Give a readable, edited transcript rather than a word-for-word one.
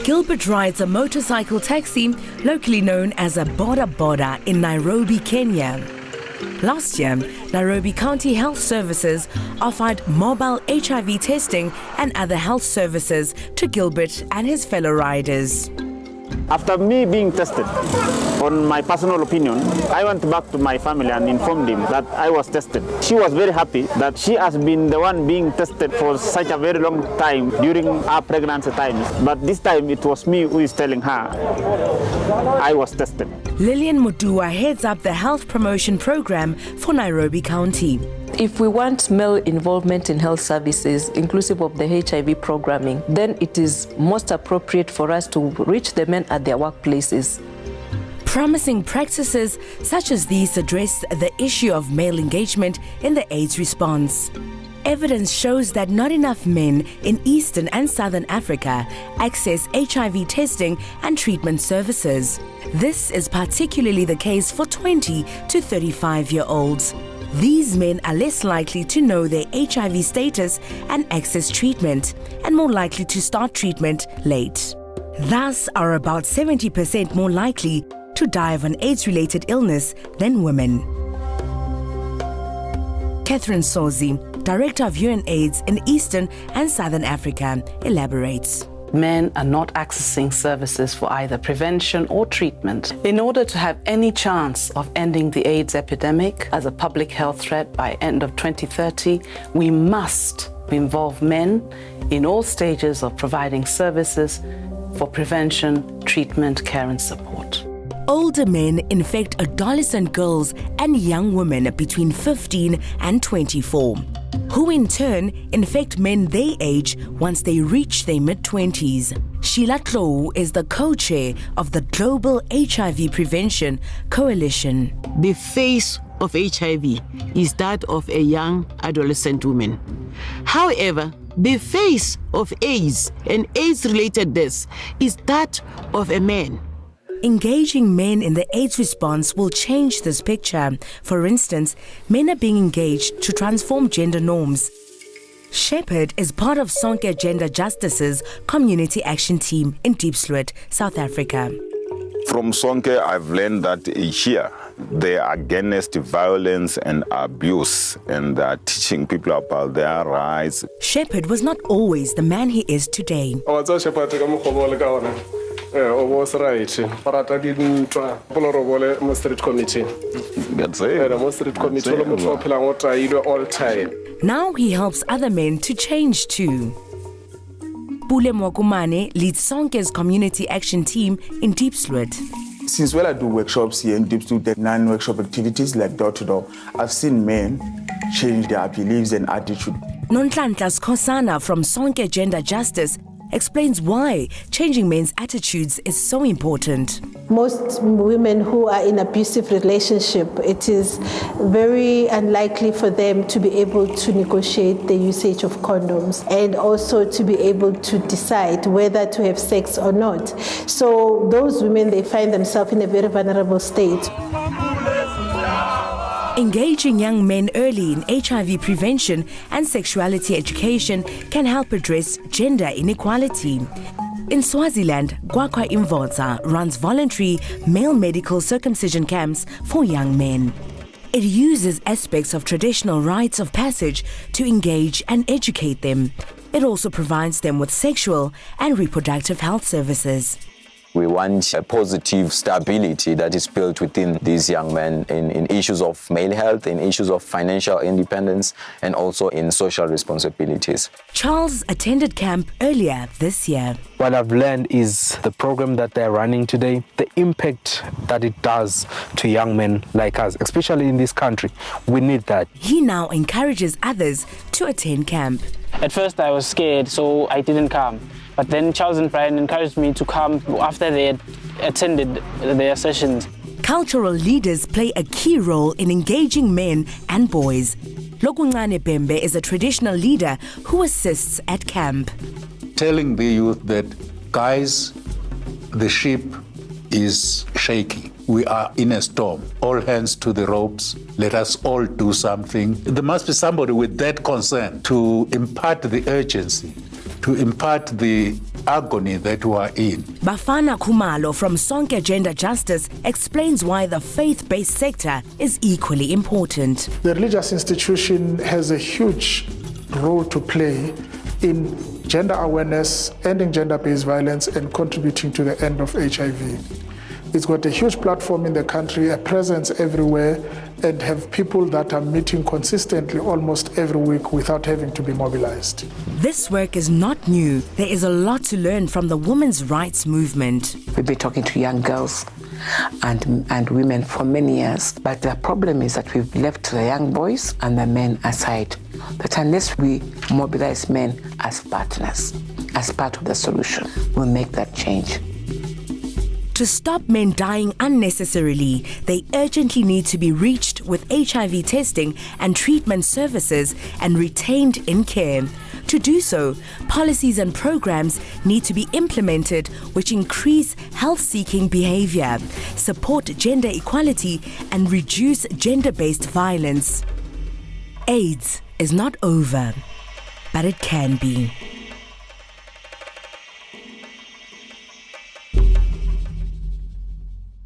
Gilbert rides a motorcycle taxi, locally known as a boda boda, in Nairobi, Kenya. Last year, Nairobi County Health Services offered mobile HIV testing and other health services to Gilbert and his fellow riders. After me being tested, on my personal opinion, I went back to my family and informed him that I was tested. She was very happy that she has been the one being tested for such a very long time during our pregnancy times. But this time it was me who is telling her I was tested. Lillian Mudua heads up the health promotion program for Nairobi County. If we want male involvement in health services, inclusive of the HIV programming, then it is most appropriate for us to reach the men at their workplaces. Promising practices such as these address the issue of male engagement in the AIDS response. Evidence shows that not enough men in Eastern and Southern Africa access HIV testing and treatment services. This is particularly the case for 20 to 35-year-olds. These men are less likely to know their HIV status and access treatment, and more likely to start treatment late. Thus are about 70% more likely to die of an AIDS-related illness than women. Catherine Sozi, Director of UNAIDS in Eastern and Southern Africa, elaborates. Men are not accessing services for either prevention or treatment. In order to have any chance of ending the AIDS epidemic as a public health threat by end of 2030, we must involve men in all stages of providing services for prevention, treatment, care and support. Older men infect adolescent girls and young women between 15 and 24, who in turn infect men their age once they reach their mid-20s. Sheila Tlou is the co-chair of the Global HIV Prevention Coalition. The face of HIV is that of a young adolescent woman. However, the face of AIDS and AIDS-related deaths is that of a man. Engaging men in the AIDS response will change this picture. For instance, men are being engaged to transform gender norms. Shepherd is part of Sonke Gender Justice's community action team in Diepsloot, South Africa. From Sonke, I've learned that here they are against violence and abuse, and they are teaching people about their rights. Shepherd was not always the man he is today. Was right. Parata didn't Polorobole Street Committee. That's it. Street Committee all time. Now he helps other men to change too. Pule Mwakumane leads Sonke's community action team in Diepsloot. Since I do workshops here in Diepsloot, non-workshop activities like door-to-door, I've seen men change their beliefs and attitude. Nonhlanhla Khosana from Sonke Gender Justice explains why changing men's attitudes is so important. Most women who are in abusive relationship, it is very unlikely for them to be able to negotiate the usage of condoms and also to be able to decide whether to have sex or not. So those women, they find themselves in a very vulnerable state. Engaging young men early in HIV prevention and sexuality education can help address gender inequality. In Swaziland, Gwakwa Imvotsa runs voluntary male medical circumcision camps for young men. It uses aspects of traditional rites of passage to engage and educate them. It also provides them with sexual and reproductive health services. We want a positive stability that is built within these young men in issues of male health, in issues of financial independence, and also in social responsibilities. Charles attended camp earlier this year. What I've learned is the program that they're running today, the impact that it does to young men like us, especially in this country. We need that. He now encourages others to attend camp. At first I was scared, so I didn't come. But then Charles and Brian encouraged me to come after they had attended their sessions. Cultural leaders play a key role in engaging men and boys. Lokuncane Bembe is a traditional leader who assists at camp. Telling the youth that, guys, the ship is shaky. We are in a storm. All hands to the ropes. Let us all do something. There must be somebody with that concern to impart the urgency to impart the agony that we are in. Bafana Khumalo from Sonke Gender Justice explains why the faith-based sector is equally important. The religious institution has a huge role to play in gender awareness, ending gender-based violence, and contributing to the end of HIV. It's got a huge platform in the country, a presence everywhere, and have people that are meeting consistently almost every week without having to be mobilized. This work is not new. There is a lot to learn from the women's rights movement. We've been talking to young girls and women for many years, but the problem is that we've left the young boys and the men aside. That unless we mobilize men as partners, as part of the solution, we'll make that change. To stop men dying unnecessarily, they urgently need to be reached with HIV testing and treatment services and retained in care. To do so, policies and programs need to be implemented which increase health-seeking behavior, support gender equality, and reduce gender-based violence. AIDS is not over, but it can be.